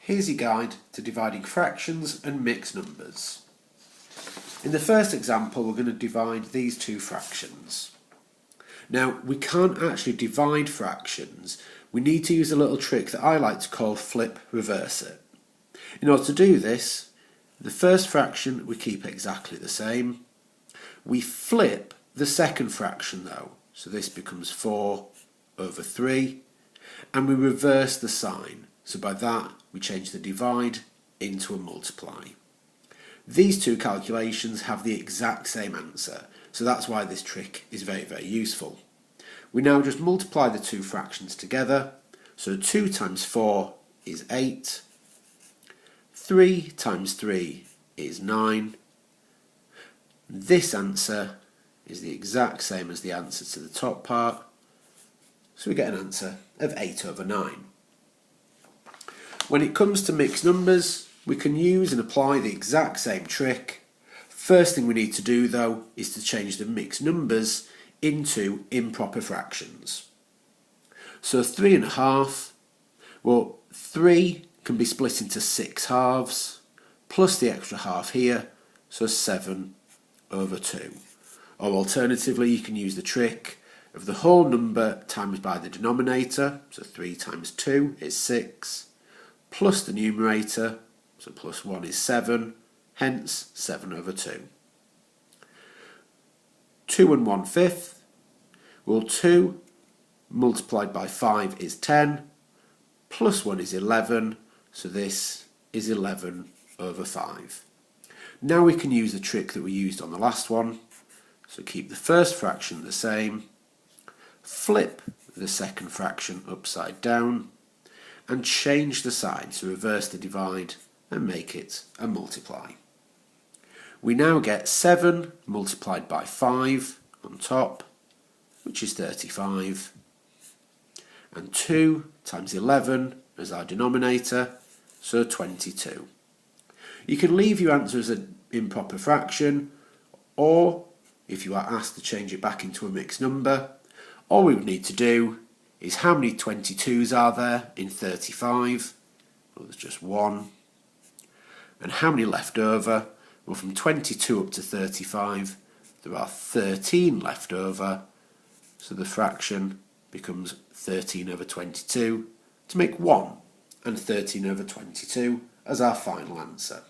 Here's your guide to dividing fractions and mixed numbers. In the first example, we're going to divide these two fractions. Now, we can't actually divide fractions. We need to use a little trick that I like to call flip reverse it. In order to do this, the first fraction we keep exactly the same. We flip the second fraction though, so this becomes 4 over 3, and we reverse the sign. So by that, we change the divide into a multiply. These two calculations have the exact same answer, so that's why this trick is very, very useful. We now just multiply the two fractions together, so 2 times 4 is 8, 3 times 3 is 9. This answer is the exact same as the answer to the top part, so we get an answer of 8 over 9. When it comes to mixed numbers, we can use and apply the exact same trick. First thing we need to do though is to change the mixed numbers into improper fractions. So 3.5, well 3 can be split into 6 halves, plus the extra half here, so 7 over 2. Or alternatively, you can use the trick of the whole number times by the denominator, so 3 times 2 is 6, plus the numerator, so plus 1 is 7, hence 7 over 2. 2 1/5, well 2 multiplied by 5 is 10, plus 1 is 11, so this is 11 over 5. Now we can use the trick that we used on the last one, so keep the first fraction the same, flip the second fraction upside down, and change the sign to reverse the divide and make it a multiply. We now get 7 multiplied by 5 on top, which is 35, and 2 times 11 as our denominator, so 22. You can leave your answer as an improper fraction, or if you are asked to change it back into a mixed number, all we would need to do is how many 22s are there in 35? Well, there's just one. And how many left over? Well, from 22 up to 35, there are 13 left over, so the fraction becomes 13 over 22 to make 1, and 13 over 22 as our final answer.